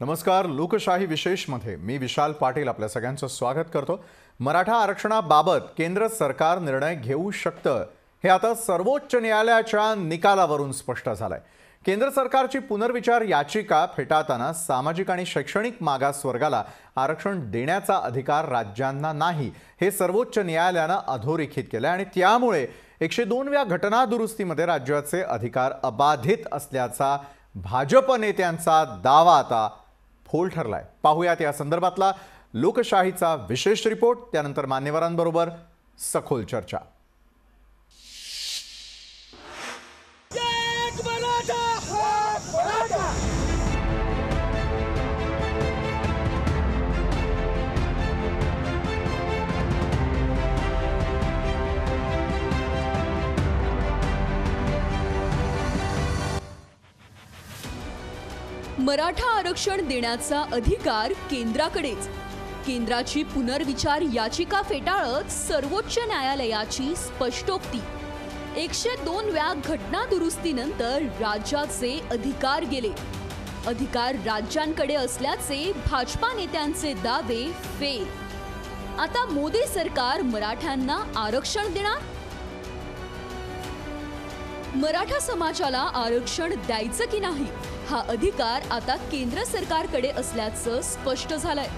नमस्कार. लोकशाही विशेषमध्ये मी विशाल पाटील आपल्या सगळ्यांचं स्वागत करतो. मराठा आरक्षणाबाबत केंद्र सरकार निर्णय घेऊ शकतं हे आता सर्वोच्च न्यायालयाच्या निकालावरून स्पष्ट झालंय. केंद्र सरकारची पुनर्विचार याचिका फेटाळताना सामाजिक आणि शैक्षणिक मागासवर्गाला आरक्षण देण्याचा अधिकार राज्यांना नाही हे सर्वोच्च न्यायालयानं अधोरेखित केलं आणि त्यामुळे 102व्या घटना दुरुस्तीमध्ये राज्याचे अधिकार अबाधित असल्याचा भाजप नेत्यांचा दावा आता फोल ठरलाय. पाहूयात या संदर्भातला लोकशाहीचा विशेष रिपोर्ट, त्यानंतर मान्यवरांबरोबर सखोल चर्चा. मराठा आरक्षण देण्याचा अधिकार केंद्राकडेच. केंद्राची पुनर्विचार याचिका फेटाळत सर्वोच्च न्यायालयाची स्पष्टोक्ती. 102व्या घटना दुरुस्तीनंतर राज्याचे अधिकार गेले. अधिकार राज्यांकडे असल्याचे भाजपा नेत्यांचे दावे फेल. आता मोदी सरकार मराठ्यांना आरक्षण देणार? मराठा समाजाला आरक्षण द्यायचं की नाही हा अधिकार आता केंद्र सरकारकडे असल्याचं स्पष्ट झालंय.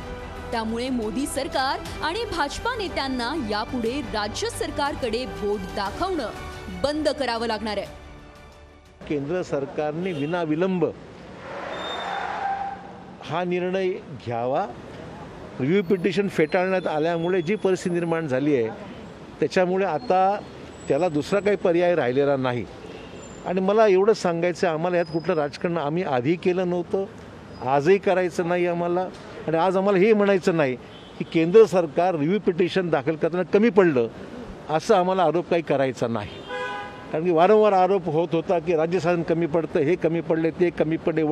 त्यामुळे मोदी सरकार आणि भाजपा नेत्यांना यापुढे राज्य सरकारकडे बोट दाखवणं बंद करावं लागणार आहे. केंद्र सरकारने विनाविलंब हा निर्णय घ्यावा. रिव्ह्यू पिटिशन फेटाळण्यात आल्यामुळे जी परिस्थिती निर्माण झाली आहे त्याच्यामुळे आता त्याला दुसरा काही पर्याय राहिलेला नाही. आणि मला एवढंच सांगायचं आहे, आम्हाला यात कुठलं राजकारण आम्ही आधी केलं नव्हतं, आजही करायचं नाही आम्हाला. आणि आज आम्हाला हे म्हणायचं नाही की केंद्र सरकार रिव्ह्यू पिटिशन दाखल करताना कमी पडलं, असं आम्हाला आरोप काही करायचा नाही. कारण की वारंवार आरोप होत होता की राज्य शासन कमी पडतं, हे कमी पडले, ते कमी पडले.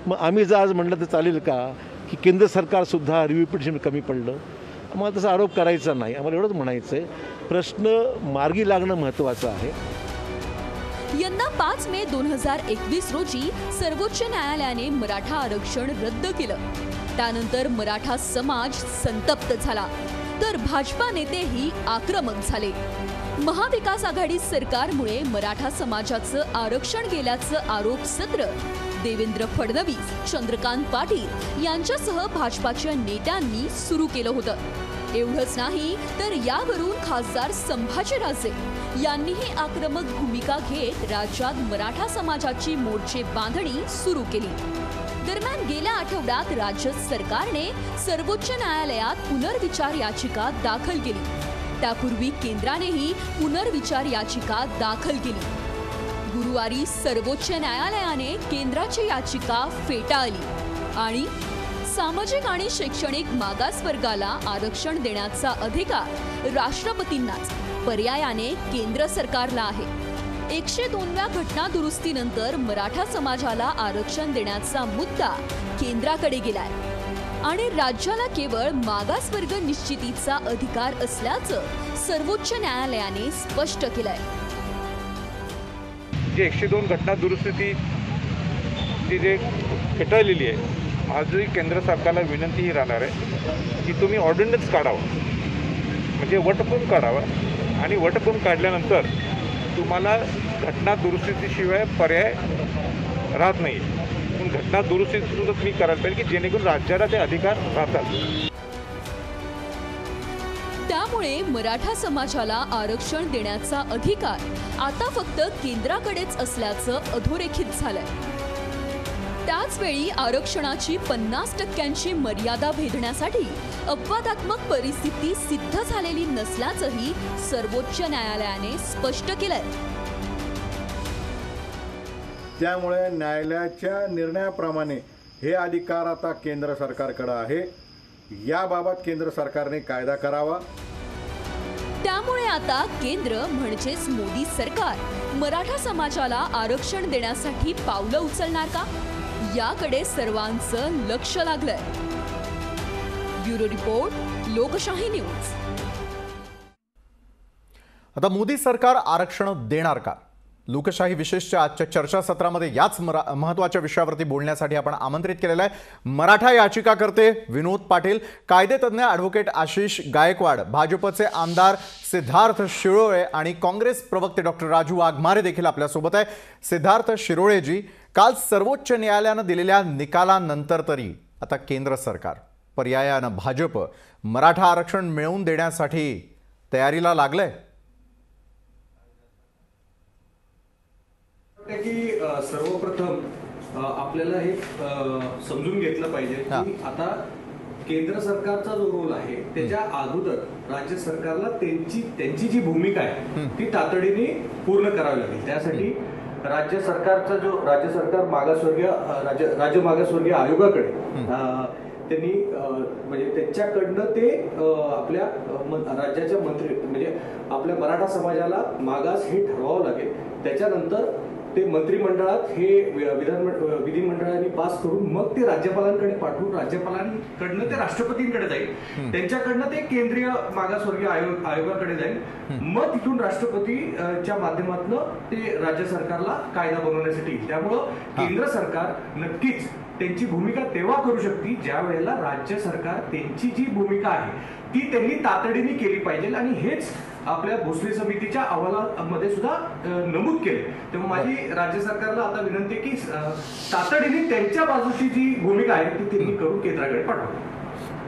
मग आम्ही जर आज म्हटलं तर चालेल का की केंद्र सरकारसुद्धा रिव्ह्यू पिटिशन कमी पडलं? आम्हाला तसा आरोप करायचा नाही. आम्हाला एवढंच म्हणायचं आहे, प्रश्न मार्गी लागणं महत्त्वाचं आहे. यंदा 5 मे 2021 रोजी सर्वोच्च न्यायालयाने मराठा आरक्षण रद्द केलं. त्यानंतर मराठा समाज संतप्त झाला, तर भाजपा नेतेही आक्रमक झाले. महाविकास आघाडी सरकारमुळे मराठा समाजाचं आरक्षण गेल्याचं आरोप सत्र देवेंद्र फडणवीस, चंद्रकांत पाटील यांच्यासह भाजपाच्या नेत्यांनी सुरू केलं होतं. एवढंच नाही तर यावरून खासदार संभाजीराजे यांनीही आक्रमक भूमिका घेत राज्यात मराठा समाजाची मोर्चे बांधणी सुरू केली. दरम्यान गेल्या आठवड्यात राज्य सरकारने सर्वोच्च न्यायालयात पुनर्विचार याचिका दाखल केली. त्यापूर्वी केंद्रानेही पुनर्विचार याचिका दाखल केली. गुरुवारी सर्वोच्च न्यायालयाने केंद्राची याचिका फेटाळली आणि सामाजिक आणि शैक्षणिक मागासवर्गाला आरक्षण देण्याचा अधिकार राष्ट्रपतींनाच, पर्यायाने केंद्र सरकारला आहे. 102व्या घटना दुरुस्तीनंतर मराठा समाजाला आरक्षण देण्याचा मुद्दा केंद्राकडे गेलाय आणि राज्याला केवळ मागासवर्ग निश्चितीचा अधिकार असल्याचं सर्वोच्च न्यायालयाने स्पष्ट केलंय. जे 102 घटना दुरुस्ती जे फेटाळलेली आहे, आजही केंद्र सरकारला विनंती ही राहणार आहे की तुम्ही ऑर्डिनन्स काढावा, म्हणजे वटहुकूम काढावा. आणि वटहुकूम काढल्यानंतर तुम्हाला घटना दुरुस्तीशिवाय पर्याय राहत नाही. पण घटना दुरुस्तीसुद्धा तुम्ही करायला पाहिजे की जेणेकरून राज्याला ते अधिकार राहतात. त्यामुळे मराठा समाजाला आरक्षण देण्याचा अधिकार आता फक्त केंद्राकडेच असल्याचं अधोरेखित झालंय. त्याचवेळी आरक्षणाची 50% मर्यादा भेदण्यासाठी अपवादात्मक परिस्थिती सिद्ध झालेली नसल्याचंही सर्वोच्च न्यायालयाने स्पष्ट केलंय. त्यामुळे न्यायालयाच्या निर्णयाप्रमाणे हे अधिकार आता केंद्र सरकारकडे आहे. याबाबत केंद्र सरकारने कायदा करावा. त्यामुळे आता केंद्र म्हणजेच मोदी सरकार मराठा समाजाला आरक्षण देण्यासाठी पावलं उचलणार का, याकडे सर्वांचं लक्ष लागलंय. ब्युरो रिपोर्ट, लोकशाही न्यूज. आता मोदी सरकार आरक्षण देणार का? लोकशाही विशेषच्या आजच्या चर्चासत्रामध्ये याच महत्त्वाच्या विषयावरती बोलण्यासाठी आपण आमंत्रित केलेलं आहे मराठा याचिकाकर्ते विनोद पाटील, कायदेतज्ञ ॲडव्होकेट आशिष गायकवाड, भाजपचे आमदार सिद्धार्थ शिरोळे आणि काँग्रेस प्रवक्ते डॉक्टर राजू वाघमारे देखील आपल्यासोबत आहे। सिद्धार्थ शिरोळेजी, काल सर्वोच्च न्यायालयानं दिलेल्या निकालानंतर तरी आता केंद्र सरकार पर्यायानं भाजप मराठा आरक्षण मिळवून देण्यासाठी तयारीला लागलंय। की सर्वप्रथम आपल्याला हे समजून घेतलं पाहिजे की आता केंद्र सरकारचा जो रोल आहे त्याच्या अगोदर राज्य सरकारला त्यांची जी भूमिका आहे ती तातडीने पूर्ण करावी लागेल। त्यासाठी राज्य सरकार मागासवर्गीय राज्य मागासवर्गीय आयोगाकडे त्यांनी म्हणजे त्यांच्याकडनं ते आपल्या राज्याच्या मंत्री म्हणजे आपल्या मराठा समाजाला मागास हे ठरवावं लागेल। त्याच्यानंतर ते मंत्रिमंडळात हे विधिमंडळाने पास करून मग ते राज्यपालांकडे पाठवून राज्यपालांकडनं ते राष्ट्रपतींकडे जाईल, त्यांच्याकडनं ते केंद्रीय मागासवर्गीय आयोगाकडे जाईल, मग तिथून राष्ट्रपतीच्या माध्यमातून ते राज्य सरकारला कायदा बनवण्यासाठी येईल। त्यामुळं केंद्र सरकार नक्कीच त्यांची भूमिका तेव्हा करू शकते ज्या वेळेला राज्य सरकार त्यांची जी भूमिका आहे ती त्यांनी तातडीने केली पाहिजे आणि हेच आपल्या भोसले समितीच्या अहवालामध्ये सुद्धा नमूद केले। तेव्हा माझी राज्य सरकारला आता विनंती आहे की तातडीने त्यांच्या बाजूची जी भूमिका आहे ती त्यांनी करून केंद्राकडे पाठवावी।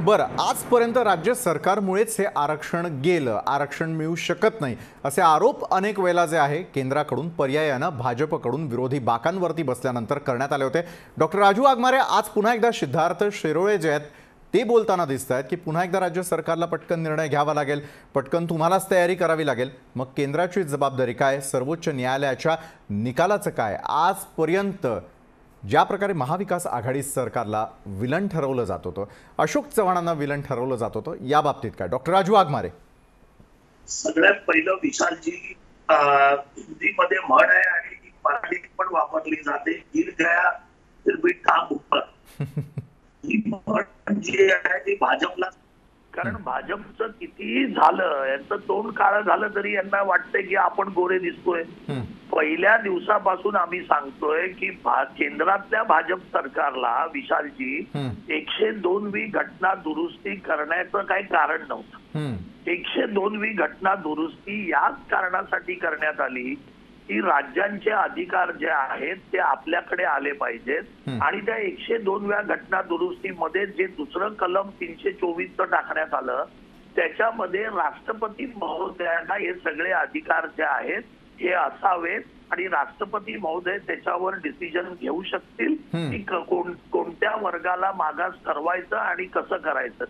बरं, आजपर्यंत राज्य सरकारमुळेच हे आरक्षण गेलं, आरक्षण मिळू शकत नाही असे आरोप अनेक वेळेला जे आहे केंद्राकडून पर्यायानं भाजपकडून विरोधी बाकांवरती बसल्यानंतर करण्यात आले होते। डॉक्टर राजू वाघमारे, आज पुन्हा एकदा सिद्धार्थ शिरोळे जे आहेत ते बोलताना दिसत आहेत की पुन्हा एकदा राज्य सरकारला पटकन निर्णय घ्यावा लागेल, पटकन तुम्हालाच तयारी करावी लागेल। मग केंद्राची जबाबदारी काय, सर्वोच्च न्यायालयाच्या निकालाचं काय? आजपर्यंत ज्या प्रकारे महाविकास आघाडी सरकारला विलन ठरवलं जात होतं, अशोक चव्हाणांना विलन ठरवलं जात होतं, या बाबतीत काय? डॉक्टर राजू वाघमारे, सगळ्यात पहिलं विशालजी, हिंदीमध्ये म्हण आहे आणि मराठीत पण वापरली जाते, गिर गया फिर भी टांग ऊपर। ही म्हण जी आहे ती भाजपला, कारण भाजपचं कितीही झालं, यांचं तोंड काळं झालं तरी यांना वाटतंय की आपण गोरे दिसतोय। पहिल्या दिवसापासून आम्ही सांगतोय की केंद्रातल्या भाजप सरकारला विशालजी 102वी घटना दुरुस्ती करण्याचं काही कारण नव्हतं। 102वी घटना दुरुस्ती याच कारणासाठी करण्यात आली की राज्यांचे अधिकार जे आहेत ते आपल्याकडे आले पाहिजेत आणि त्या 102व्या घटना दुरुस्तीमध्ये जे दुसरं कलम 324 टाकण्यात आलं त्याच्यामध्ये राष्ट्रपती महोदयांना हे सगळे अधिकार जे आहेत हे असावेत आणि राष्ट्रपती महोदय त्याच्यावर डिसिजन घेऊ शकतील की कोणत्या वर्गाला मागास ठरवायचं आणि कसं करायचं।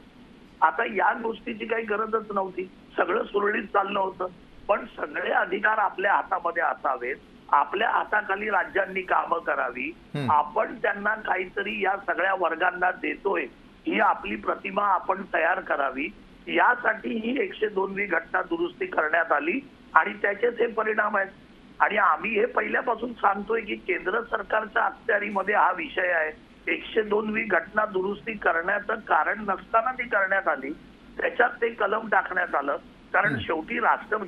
आता या गोष्टीची काही गरजच नव्हती, सगळं सुरळीत चाललं होतं, पण सगळे अधिकार आपल्या हातामध्ये असावेत, आपल्या हाताखाली राज्यांनी कामं करावी, आपण त्यांना काहीतरी या सगळ्या वर्गांना देतोय ही आपली प्रतिमा आपण तयार करावी, यासाठी ही 102वी घटना दुरुस्ती करण्यात आली आणि त्याचेच हे परिणाम आहेत। आणि आम्ही हे पहिल्यापासून सांगतोय की केंद्र सरकारच्या अखत्यारीमध्ये हा विषय आहे। 102वी घटना दुरुस्ती करण्याचं कारण नसताना ती करण्यात आली, त्याच्यात ते कलम टाकण्यात आलं, कारण शेवटी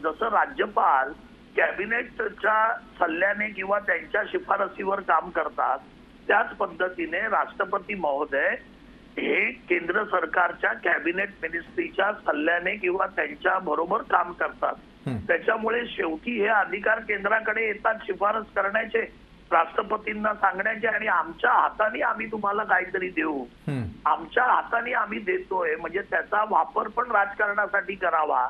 जसं राज्यपाल कॅबिनेटच्या सल्ल्याने किंवा त्यांच्या शिफारसीवर काम करतात त्याच पद्धतीने राष्ट्रपती महोदय हे केंद्र सरकारच्या कॅबिनेट मिनिस्ट्रीच्या सल्ल्याने किंवा त्यांच्या बरोबर काम करतात। त्याच्यामुळे शेवटी हे अधिकार केंद्राकडे येतात शिफारस करण्याचे, राष्ट्रपतींना सांगण्याचे आणि आमच्या हाताने आम्ही तुम्हाला काहीतरी देऊ, आमच्या हाताने आम्ही देतोय म्हणजे त्याचा वापर पण राजकारणासाठी करावा।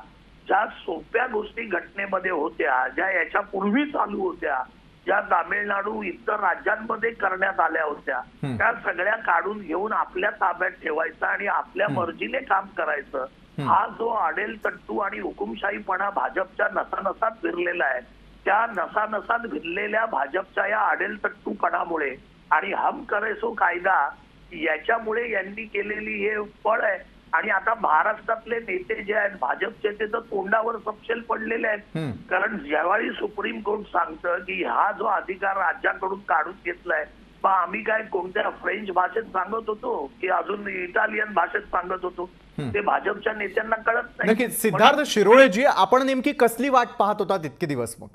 ज्या सोप्या गोष्टी घटनेमध्ये होत्या, ज्या याच्या पूर्वी चालू होत्या, ज्या तामिळनाडू इतर राज्यांमध्ये करण्यात आल्या होत्या, त्या सगळ्या काढून घेऊन आपल्या ताब्यात ठेवायचा आणि आपल्या मर्जीने काम करायचं। हा जो आडेलतट्टू आणि हुकुमशाहीपणा भाजपच्या नसानसात फिरलेला आहे, त्या नसानसात भिरलेल्या भाजपच्या या आडेलतट्टूपणामुळे आणि हम करे सो कायदा याच्यामुळे यांनी केलेली हे फळ आहे। आणि आता महाराष्ट्रातले नेते जे आहेत भाजपचे ते तर तोंडावर सपशेल पडलेले आहेत, कारण ज्यावेळी सुप्रीम कोर्ट सांगतं की हा जो अधिकार राज्याकडून काढून घेतलाय, मग आम्ही काय कोणत्या फ्रेंच भाषेत सांगत होतो की अजून इटालियन भाषेत सांगत होतो, ते भाजपच्या नेत्यांना कळत नाही। नक्की सिद्धार्थ शिरोळेजी, आपण नेमकी कसली वाट पाहत होता इतके दिवस? मग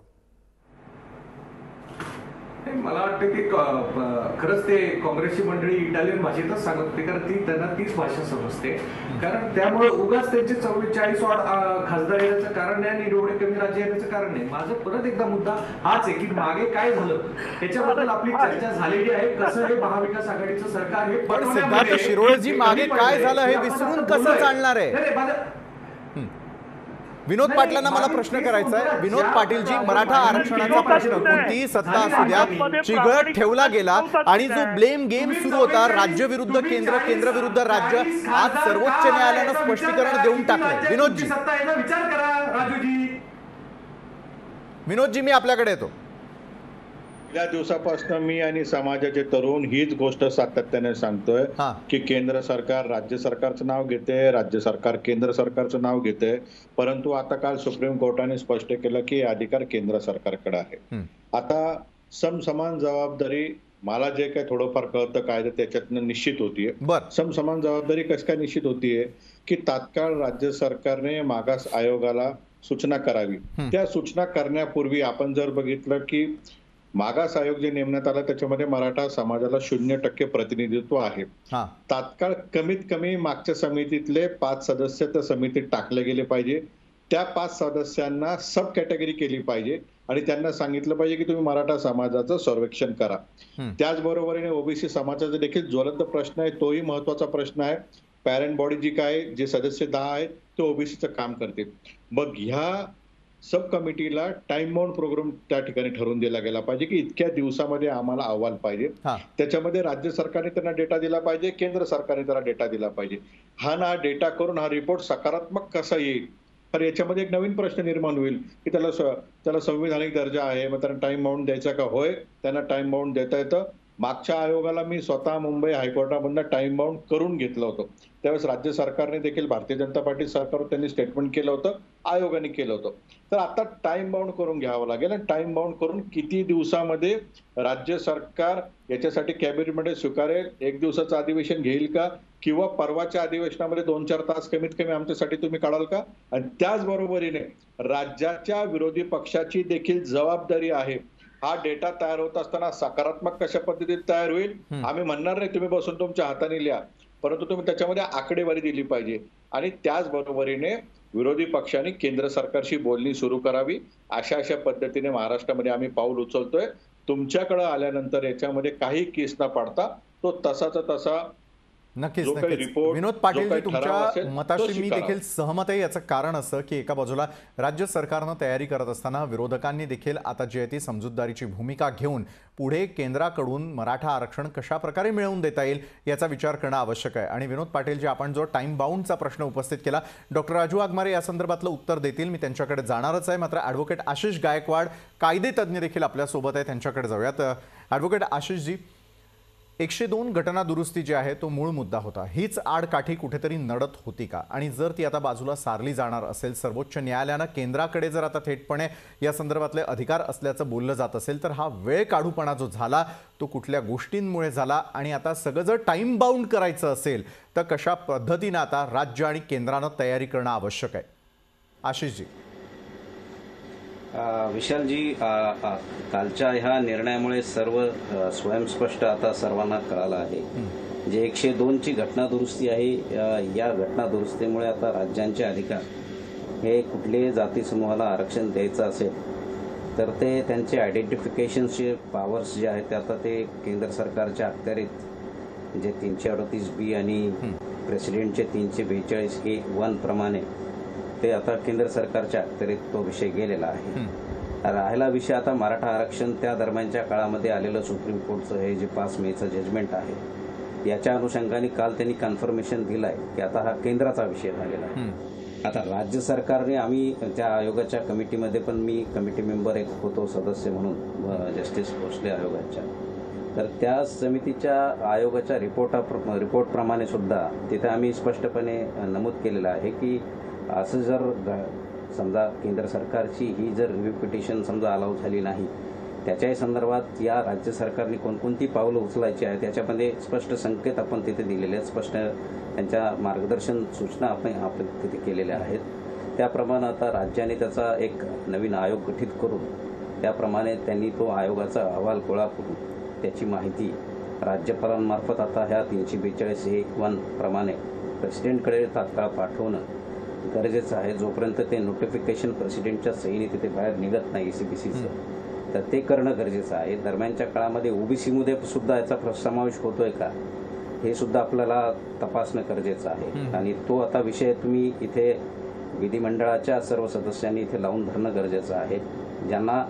मला वाटतं की खरंच ते काँग्रेसची मंडळी इटालियन भाषेतच सांगत होते, कारण त्यांना तीच भाषा समजते. कारण त्यामुळे उगाच त्यांचे 44 खासदार येण्याचं कारण नाही आणि एवढे कमी राज्य येण्याचं कारण नाही. माझं परत एकदा मुद्दा हाच आहे की मागे काय झालं त्याच्याबद्दल आपली चर्चा झालेली आहे. कसं हे महाविकास आघाडीचं सरकार हे पण सिद्धार्थ शिरोळेजी, मागे काय झालं हे विसरून कसं चालणार आहे? विनोद पाटलांना मला प्रश्न करायचा आहे. विनोद पाटीलजी, मराठा आरक्षणाचा प्रश्न कोणतीही सत्ता असू द्या चिघळत ठेवला गेला आणि जो ब्लेम गेम सुरू होता राज्य विरुद्ध केंद्र, केंद्र विरुद्ध राज्य, आज सर्वोच्च न्यायालयानं स्पष्टीकरण देऊन टाकलंय. विनोदजी, विनोदजी मी आपल्याकडे येतो. पहिल्या दिवसापासून मी आणि समाजाचे तरुण हीच गोष्ट सातत्याने सांगतोय की केंद्र सरकार राज्य सरकारचं नाव घेते, राज्य सरकार केंद्र सरकारचं नाव घेते, परंतु आता काल सुप्रीम कोर्टाने स्पष्ट केलं की अधिकार केंद्र सरकारकडे आहे. आता समसमान जबाबदारी, मला जे काही थोडंफार कळतं कायदा त्याच्यातनं निश्चित होतीये. समसमान जबाबदारी कसं काय निश्चित होतीये की तात्काळ राज्य सरकारने मागास आयोगाला सूचना करावी. त्या सूचना करण्यापूर्वी आपण जर बघितलं की मागास आयोग जे नेमण्यात आला त्याच्यामध्ये मराठा समाजाला 0% प्रतिनिधित्व आहे. तात्काळ कमीत कमी मागच्या समितीतले 5 सदस्य त्या समितीत टाकले गेले पाहिजे. त्या 5 सदस्यांना सब कॅटेगरी केली पाहिजे आणि त्यांना सांगितलं पाहिजे की तुम्ही मराठा समाजाचं सर्वेक्षण करा. त्याचबरोबरीने ओबीसी समाजाचा देखील ज्वलंत प्रश्न आहे, तोही महत्वाचा प्रश्न आहे. पॅरेंट बॉडी जी काय, जे सदस्य 10 आहेत ते ओबीसीचं काम करतील. मग ह्या सब कमिटीला टाइम बाउंड प्रोग्राम त्या ठिकाणी ठरवून दिला गेला पाहिजे की इतक्या दिवसामध्ये आम्हाला अहवाल पाहिजे. त्याच्यामध्ये राज्य सरकारने त्यांना डेटा दिला पाहिजे, केंद्र सरकारने त्याला डेटा दिला पाहिजे. हा डेटा करून हा रिपोर्ट सकारात्मक कसा येईल, तर याच्यामध्ये एक नवीन प्रश्न निर्माण होईल की त्याला संविधानिक दर्जा आहे, मग त्यांना टाइम बाउंड द्यायचा का? होय, त्यांना टाइम बाउंड देता येतं. मागच्या आयोगाला मी स्वतः मुंबई हायकोर्टामधनं टाइम बाउंड करून घेतलं होतं. त्यावेळेस राज्य सरकारने देखील भारतीय जनता पार्टी सरकारवर त्यांनी स्टेटमेंट केलं होतं, आयोगाने केलं होतं. तर आता टाइम बाउंड करून घ्यावं लागेल आणि टाइम बाउंड करून किती दिवसामध्ये राज्य सरकार याच्यासाठी कॅबिनेटमध्ये स्वीकारेल, 1 दिवसाचं अधिवेशन घेईल का, किंवा परवाच्या अधिवेशनामध्ये 2-4 तास कमीत कमी आमच्यासाठी तुम्ही काढाल का? आणि त्याचबरोबरीने राज्याच्या विरोधी पक्षाची देखील जबाबदारी आहे. हा डेटा तयार होत असताना सकारात्मक कशा पद्धतीने तयार होईल, आम्ही म्हणणार नाही तुम्ही बसून तुमच्या हाताने लिहा, परंतु तुम्ही त्याच्यामध्ये आकडेवारी दिली पाहिजे. आणि त्याचबरोबरीने विरोधी पक्षांनी केंद्र सरकारशी बोलणी सुरू करावी. अशा पद्धतीने महाराष्ट्रामध्ये आम्ही पाऊल उचलतोय. तुमच्याकडे आल्यानंतर याच्यामध्ये काही केस न पाडता तो तसाचा तसा नक्कीच. विनोद पाटील, तुमच्या मताशी मी देखील सहमत आहे. याचं कारण असं की एका बाजूला राज्य सरकारनं तयारी करत असताना विरोधकांनी देखील आता जी आहे ती समजूतदारीची भूमिका घेऊन पुढे केंद्राकडून मराठा आरक्षण कशा प्रकारे मिळवून देता येईल याचा विचार करणं आवश्यक आहे. आणि विनोद पाटील, जे आपण जो टाइम बाउंडचा प्रश्न उपस्थित केला, डॉक्टर राजू वाघमारे या संदर्भातलं उत्तर देतील, मी त्यांच्याकडे जाणारच आहे. मात्र ॲडव्होकेट आशिष गायकवाड, कायदेतज्ञ देखील आपल्यासोबत आहे, त्यांच्याकडे जाऊयात. ॲडव्होकेट आशिषजी, 102 घटना दुरुस्ती जी आहे तो मूळ मुद्दा होता. हीच आडकाठी कुठेतरी नडत होती का? आणि जर ती आता बाजूला सारली जाणार असेल, सर्वोच्च न्यायालयानं केंद्राकडे जर आता थेटपणे या संदर्भातले अधिकार असल्याचं बोललं जात असेल, तर हा वेळ काढूपणा जो झाला तो कुठल्या गोष्टींमुळे झाला? आणि आता सगळं जर टाइम बाउंड करायचं असेल तर कशा पद्धतीनं आता राज्य आणि केंद्रानं तयारी करणं आवश्यक आहे? आशिषजी. विशालजी, कालच्या ह्या निर्णयामुळे सर्व स्वयंस्पष्ट आता सर्वांना कळालं आहे. जे 102ची घटना दुरुस्ती आहे, या घटना दुरुस्तीमुळे आता राज्यांचे अधिकार हे कुठल्याही जाती समूहाला आरक्षण द्यायचं असेल तर ते त्यांचे आयडेंटिफिकेशनचे पॉवर्स जे आहेत ते आता ते केंद्र सरकारच्या अखत्यारीत, जे 338B आणि प्रेसिडेंटचे 342A(1) प्रमाणे ते आता केंद्र सरकारच्या अखत्यारीत तो विषय गेलेला आहे. राहिला विषय आता मराठा आरक्षण, त्या दरम्यानच्या काळामध्ये आलेलं सुप्रीम कोर्टचं हे जे 5 मेचं जजमेंट आहे, याच्या अनुषंगाने काल त्यांनी कन्फर्मेशन दिलं आहे की आता हा केंद्राचा विषय झालेला आहे. आता राज्य सरकारने, आम्ही त्या आयोगाच्या कमिटीमध्ये पण मी कमिटी मेंबर एक होतो सदस्य म्हणून जस्टिस भोसले आयोगाच्या, तर त्या समितीच्या आयोगाच्या रिपोर्टप्रमाणे सुद्धा तिथे आम्ही स्पष्टपणे नमूद केलेलं आहे की असं जर समजा केंद्र सरकारची ही जर रिव्ह्यू पिटिशन समजा अलाउ झाली नाही, त्याच्याही संदर्भात या राज्य सरकारने कोणकोणती पावलं उचलायची आहे त्याच्यामध्ये स्पष्ट संकेत आपण तिथे दिलेले आहेत, स्पष्ट त्यांच्या मार्गदर्शन सूचना आपण तिथे केलेल्या आहेत. त्याप्रमाणे आता राज्याने त्याचा एक नवीन आयोग गठीत करून त्याप्रमाणे त्यांनी तो आयोगाचा अहवाल गोळा करून त्याची माहिती राज्यपालांमार्फत आता ह्या 342(1) प्रमाणे प्रेसिडेंटकडे तात्काळ पाठवणं गरजेचं आहे. जोपर्यंत ते नोटिफिकेशन प्रेसिडेंटच्या सहीने तिथे बाहेर निघत नाही ECBCचं, तर ते करणं गरजेचं आहे. दरम्यानच्या काळामध्ये OBC मध्ये सुद्धा याचा समावेश होतोय का हे सुद्धा आपल्याला तपासणं गरजेचं आहे. आणि तो आता विषय तुम्ही इथे विधिमंडळाच्या सर्व सदस्यांनी इथे लावून धरणं गरजेचं आहे. ज्यांना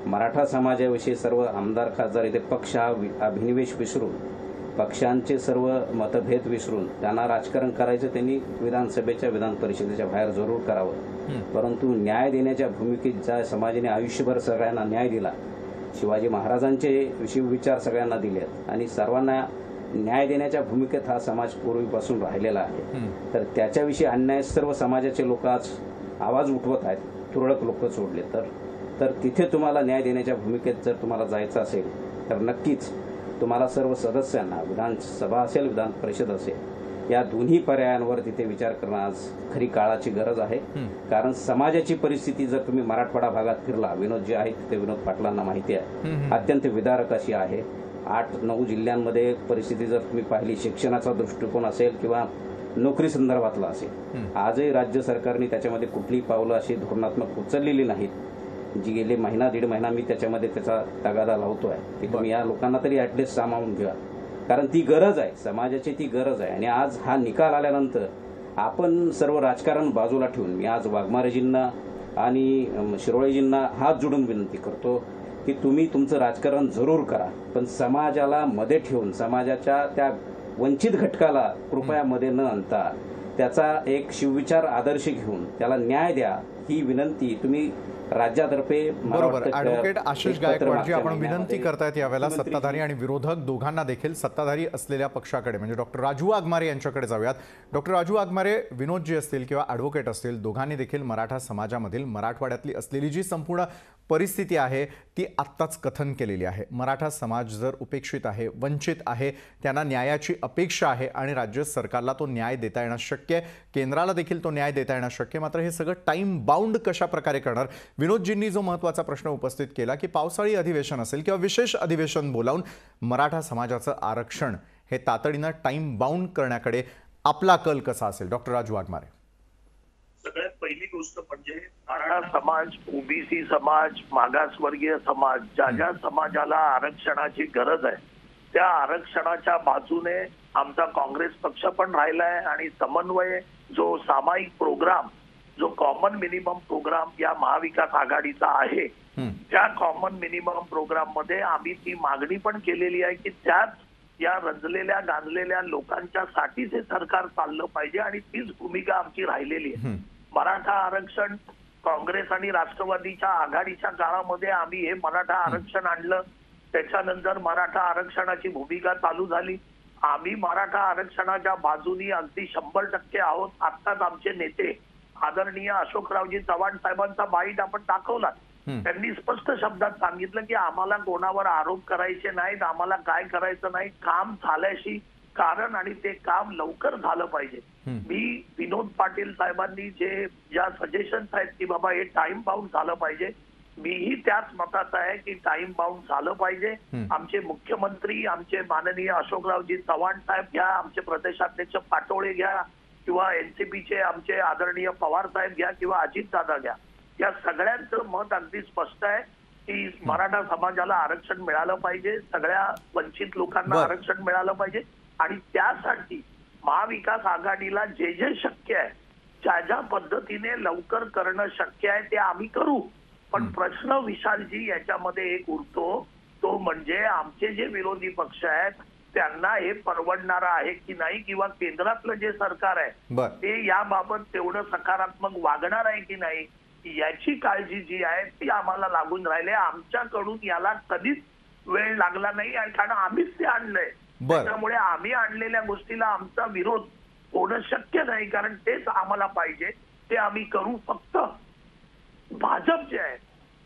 मराठा समाजाविषयी सर्व आमदार खासदार इथे पक्ष हा अभिनिवेश विसरून, पक्षांचे सर्व मतभेद विसरून त्यांना राजकारण करायचं त्यांनी विधानसभेच्या विधान परिषदेच्या बाहेर जरूर करावं. परंतु न्याय देण्याच्या भूमिकेत ज्या समाजाने आयुष्यभर सगळ्यांना न्याय दिला, शिवाजी महाराजांचे शिवविचार सगळ्यांना दिलेत आणि सर्वांना न्याय देण्याच्या भूमिकेत हा समाज पूर्वीपासून राहिलेला आहे, तर त्याच्याविषयी अन्याय सर्व समाजाचे लोक आज आवाज उठवत आहेत. तुरळक लोक सोडले तर तिथे तुम्हाला न्याय देण्याच्या भूमिकेत जर तुम्हाला जायचं असेल तर नक्कीच तुम्हाला सर्व सदस्यांना विधानसभा असेल विधान परिषद असेल या दोन्ही पर्यायांवर तिथे विचार करणं आज खरी काळाची गरज आहे. कारण समाजाची परिस्थिती जर तुम्ही मराठवाडा भागात फिरला, विनोद जे आहेत ते विनोद पाटलांना माहिती आहे, अत्यंत विदारक अशी आहे. 8-9 जिल्ह्यांमध्ये परिस्थिती जर तुम्ही पाहिली, शिक्षणाचा दृष्टिकोन असेल किंवा नोकरी संदर्भातला असेल, आजही राज्य सरकारने त्याच्यामध्ये कुठलीही पावलं अशी धोरणात्मक उचललेली नाहीत. जी गेले दीड महिना मी त्याच्यामध्ये त्याचा तगादा लावतोय की तुम्ही या लोकांना तरी ऍटलिस्ट सामावून घ्या, कारण ती गरज आहे, समाजाची ती गरज आहे. आणि आज हा निकाल आल्यानंतर आपण सर्व राजकारण बाजूला ठेवून मी आज वाघमारेजींना आणि शिरोळेजींना हात जोडून विनंती करतो की तुम्ही तुमचं राजकारण जरूर करा, पण समाजाला मध्ये ठेवून समाजाच्या त्या वंचित घटकाला कृपया मध्ये न आणता त्याचा एक शिवविचार आदर्श घेऊन त्याला न्याय द्या, ही विनंती तुम्ही राज्यातर्फे. बरोबर. ॲडव्होकेट आशिष गायकवाडजी, आपण विनंती करतायत यावेळेला सत्ताधारी आणि विरोधक दोघांना देखील, सत्ताधारी असलेल्या पक्षाकडे म्हणजे डॉक्टर राजू वाघमारे यांच्याकडे जाऊयात. डॉक्टर राजू वाघमारे, विनोदजी असतील किंवा ॲडव्होकेट असतील, दोघांनी देखील मराठा समाजामधील मराठवाड्यातली असलेली जी संपूर्ण परिस्थिती आहे ती आत्ताच कथन केलेली आहे. मराठा समाज जर उपेक्षित आहे, वंचित आहे, त्यांना न्यायाची अपेक्षा आहे आणि राज्य सरकारला तो न्याय देता येणं शक्य आहे, केंद्राला देखील तो न्याय देता येणं शक्य आहे. मात्र हे सगळं टाईम बाउंड कशा प्रकारे करणार? विनोदजींनी जो महत्त्वाचा प्रश्न उपस्थित केला की पावसाळी अधिवेशन असेल किंवा विशेष अधिवेशन बोलावून मराठा समाजाचं आरक्षण हे तातडीनं टाईम बाउंड करण्याकडे आपला कल कसा असेल? डॉक्टर राजू वाघमारे. सगळ्यात पहिली गोष्ट म्हणजे मराठा समाज, ओबीसी समाज, मागासवर्गीय समाज, ज्या समाजाला आरक्षणाची गरज आहे त्या आरक्षणाच्या बाजूने आमचा काँग्रेस पक्ष पण राहिलाय आणि समन्वय जो सामायिक प्रोग्राम, जो कॉमन मिनिमम प्रोग्राम या महाविकास आघाडीचा आहे, त्या कॉमन मिनिमम प्रोग्राम मध्ये आम्ही ती मागणी पण केलेली आहे की त्याच या रंजलेल्या गांजलेल्या लोकांच्या साठीच हे सरकार चाललं पाहिजे आणि तीच भूमिका आमची राहिलेली आहे. मराठा आरक्षण काँग्रेस आणि राष्ट्रवादीच्या आघाडीच्या काळामध्ये आम्ही हे मराठा आरक्षण आणलं, त्याच्यानंतर मराठा आरक्षणाची भूमिका चालू झाली. आम्ही मराठा आरक्षणाच्या बाजूनी अगदी 100% आहोत. आत्ताच आमचे नेते आदरणीय अशोकरावजी चव्हाण साहेबांचा बाईट आपण दाखवला. त्यांनी स्पष्ट शब्दात सांगितलं की आम्हाला कोणावर आरोप करायचे नाहीत, आम्हाला काय करायचं नाही, काम झाल्याशी कारण आणि ते काम लवकर झालं पाहिजे. मी विनोद पाटील साहेबांनी ज्या सजेशन्स आहेत की बाबा हे टाइम बाउंड झालं पाहिजे, मीही त्याच मताचा आहे की टाइम बाउंड झालं पाहिजे. आमचे मुख्यमंत्री, आमचे माननीय अशोकरावजी चव्हाण साहेब घ्या, आमचे प्रदेशाध्यक्ष पाटोळे घ्या किंवा एनसीपीचे आमचे आदरणीय पवार साहेब घ्या किंवा अजितदादा घ्या, या सगळ्यांचं मत अगदी स्पष्ट आहे की मराठा समाजाला आरक्षण मिळालं पाहिजे, सगळ्या वंचित लोकांना आरक्षण मिळालं पाहिजे आणि त्यासाठी महाविकास आघाडीला जे शक्य आहे, ज्या पद्धतीने लवकर करणं शक्य आहे ते आम्ही करू. पण प्रश्न विशालजी याच्यामध्ये एक उरतो, तो म्हणजे आमचे जे विरोधी पक्ष आहेत त्यांना हे परवडणार आहे की नाही किंवा केंद्रातलं जे सरकार आहे ते याबाबत तेवढं सकारात्मक वागणार आहे की नाही याची काळजी जी आहे ती आम्हाला लागून राहिली. आमच्याकडून याला कधीच वेळ लागला नाही आणि कारण आम्हीच ते आणलंय, त्यामुळे आम्ही आणलेल्या गोष्टीला आमचा विरोध होणं शक्य नाही, कारण तेच आम्हाला पाहिजे ते आम्ही करू. फक्त भाजप जे आहे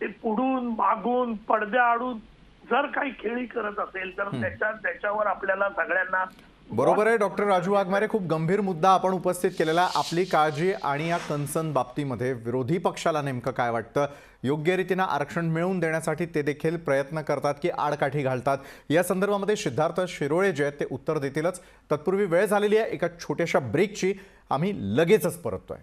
ते पुढून मागून पडद्याआडून जर काही खेळी करत असेल तर त्याच्यावर आपल्याला सगळ्यांना बरोबर आहे डॉक्टर राजू वाघमारे, खूप गंभीर मुद्दा आपण उपस्थित केलेला. आपली काळजी आणि या कन्सर्न बाबतीमध्ये विरोधी पक्षाला नेमकं काय वाटतं? योग्य रीतीनं आरक्षण मिळवून देण्यासाठी ते देखील प्रयत्न करतात की आडकाठी घालतात? या संदर्भामध्ये सिद्धार्थ शिरोळे जे आहेत ते उत्तर देतीलच. तत्पूर्वी वेळ झालेली आहे एका छोट्याशा ब्रेकची. आम्ही लगेचच परततोय.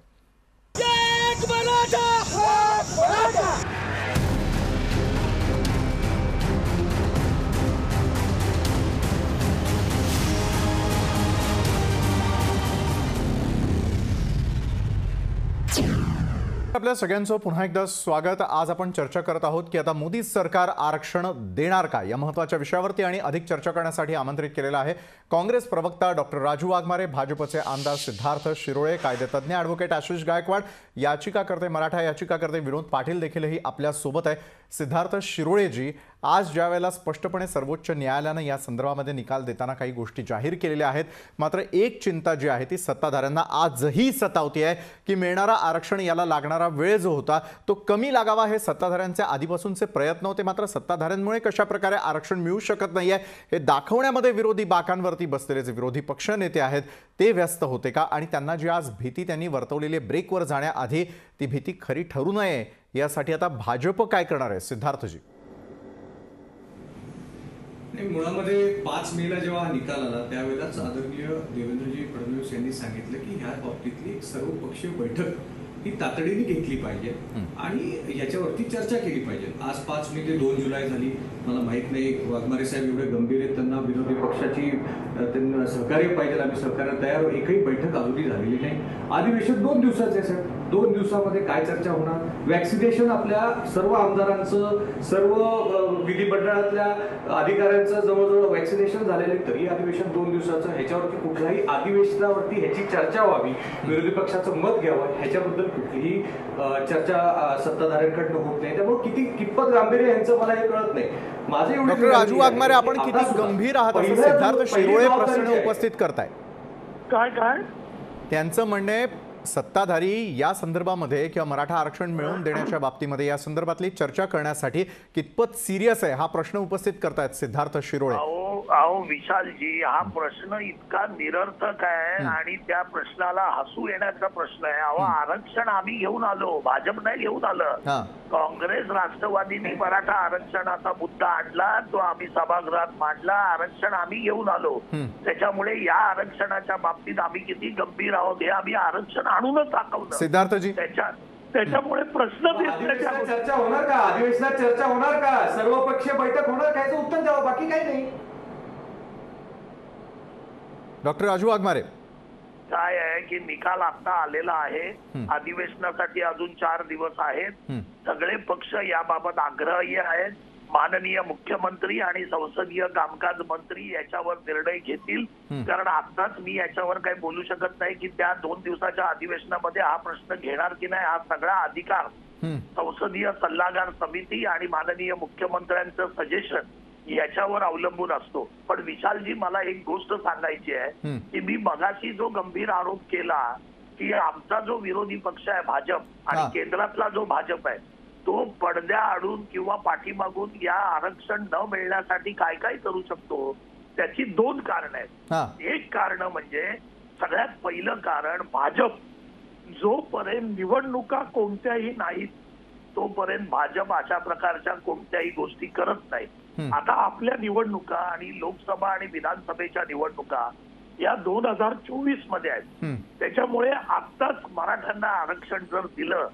आपल्या सगळ्यांचं पुन्हा एकदा स्वागत. आज आपण चर्चा करत आहोत की आता मोदी सरकार आरक्षण देणार का या महत्त्वाच्या विषयावरती, आणि अधिक चर्चा करण्यासाठी आमंत्रित केलेला आहे काँग्रेस प्रवक्ता डॉक्टर राजू वाघमारे, भाजपचे आमदार सिद्धार्थ शिरोळे, कायदेतज्ञ ॲडव्होकेट आशिष गायकवाड, याचिकाकर्ते मराठा याचिकाकर्ते विनोद पाटील देखीलही आपल्या सोबत आहे. सिद्धार्थ शिरोळेजी, आज ज्या वेळेला स्पष्टपणे सर्वोच्च न्यायालयानं या संदर्भामध्ये निकाल देताना काही गोष्टी जाहीर केलेल्या आहेत, मात्र एक चिंता जी आहे ती सत्ताधाऱ्यांना आजही सतावती आहे की मिळणारा आरक्षण याला लागणारा वेळ जो होता तो कमी लागावा. हे सत्ताधाऱ्यांचे आधीपासूनचे प्रयत्न होते, मात्र सत्ताधाऱ्यांमुळे कशा प्रकारे आरक्षण मिळू शकत नाहीये हे दाखवण्यामध्ये विरोधी बाकांवरती बसलेले जे विरोधी पक्ष नेते आहेत ते व्यस्त होते का? आणि त्यांना जी आज भीती त्यांनी वर्तवलेली ब्रेकवर जाण्याआधी ती भीती खरी ठरू नये यासाठी आता भाजप काय करणार आहे? सिद्धार्थजी, मुळामध्ये 5 मेला जेव्हा निकाल आला त्यावेळेलाच आदरणीय देवेंद्रजी फडणवीस यांनी सांगितलं की ह्या बाबतीतली एक सर्वपक्षीय बैठक ही तातडीने घेतली पाहिजे आणि याच्यावरती चर्चा केली पाहिजे. आज 5 मे ते 2 जुलै झाली. मला माहित नाही वाघमारे साहेब एवढे गंभीर आहेत, त्यांना विरोधी पक्षाची त्यांना सहकार्य पाहिजे, आम्ही सहकार्याला तयार. एकही बैठक अजूनही झालेली नाही. अधिवेशन 2 दिवसाचे आहे सर. 2 दिवसामध्ये काय चर्चा होणार? वॅक्सिनेशन आपल्या सर्व आमदारांचं, सर्व विधिमंडळातल्या अधिकाऱ्यांचं जवळजवळ वॅक्सिनेशन झालेले, तरी अधिवेशन 2 दिवसाचं. ह्याच्यावरती कुठल्याही अधिवेशनावरती ह्याची चर्चा व्हावी, विरोधी पक्षाचं मत घ्यावं, ह्याच्याबद्दल कुठलीही चर्चा सत्ताधाऱ्यांकडनं होत नाही. त्यामुळे कितपत गांभीर्य यांचं मला हे कळत नाही. माझे डॉक्टर राजू वाघमारे, आपण किती गंभीर आहात असं सिद्धार्थ शिरोळे प्रश्न उपस्थित करताय. काय त्यांचं म्हणणे सत्ताधारी या संदर्भामध्ये किंवा मराठा आरक्षण मिळवून देण्याच्या बाबतीमध्ये या संदर्भातली चर्चा करण्यासाठी कितपत सिरियस आहे हा प्रश्न उपस्थित करतायत सिद्धार्थ शिरोळे. अहो विशालजी, हा प्रश्न इतका निरर्थक आहे आणि त्या प्रश्नाला हसू येण्याचा प्रश्न आहे. अहो, आरक्षण आम्ही घेऊन आलो, भाजप नाही घेऊन आलं. काँग्रेस राष्ट्रवादीने मराठा आरक्षणाचा मुद्दा आणला, तो आम्ही सभागृहात मांडला. आरक्षण आम्ही घेऊन आलो. त्याच्यामुळे या आरक्षणाच्या बाबतीत आम्ही किती गंभीर आहोत हे आम्ही आरक्षण आणूनच दाखवलं. सिद्धार्थजी, त्याच्यामुळे प्रश्न चर्चा होणार का? अधिवेशनात चर्चा होणार का? सर्वपक्षीय बैठक होणार का? याचं उत्तर द्यावं, बाकी काही नाही. डॉक्टर राजू वाघमारे, काय आहे की निकाल आता आलेला आहे. अधिवेशनासाठी अजून 4 दिवस आहेत. सगळे पक्ष याबाबत आग्रही आहेत. माननीय मुख्यमंत्री आणि संसदीय कामकाज मंत्री याच्यावर निर्णय घेतील. कारण आताच मी याच्यावर काही बोलू शकत नाही की त्या 2 दिवसाच्या अधिवेशनामध्ये हा प्रश्न घेणार की नाही. हा सगळा अधिकार संसदीय सल्लागार समिती आणि माननीय मुख्यमंत्र्यांचं सजेशन याच्यावर अवलंबून असतो. पण विशालजी, मला एक गोष्ट सांगायची आहे की मी मगाशी जो गंभीर आरोप केला की आमचा जो विरोधी पक्ष आहे भाजप आणि केंद्रातला जो भाजप आहे तो पडद्या आडून किंवा पाठीमागून या आरक्षण न मिळण्यासाठी काय काय करू शकतो, त्याची 2 कारणं आहेत. एक कारण म्हणजे सगळ्यात पहिलं कारण, भाजप जोपर्यंत निवडणुका कोणत्याही नाहीत तोपर्यंत भाजप अशा प्रकारच्या कोणत्याही गोष्टी करत नाही. आता आपल्या निवडणुका आणि लोकसभा आणि विधानसभेच्या निवडणुका या 2024 मध्ये आहेत. त्याच्यामुळे आत्ताच मराठ्यांना आरक्षण जर दिलं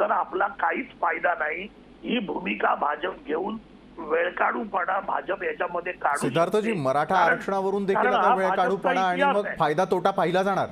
तर आपला काहीच फायदा नाही. ही भूमिका भाजप घेऊन वेळकाढूपणा भाजप याच्यामध्ये काढू. सिद्धार्थजी, मराठा आरक्षणावरून देखील आता वेळकाढूपणा आणि मग फायदा तोटा पाहिला जाणार.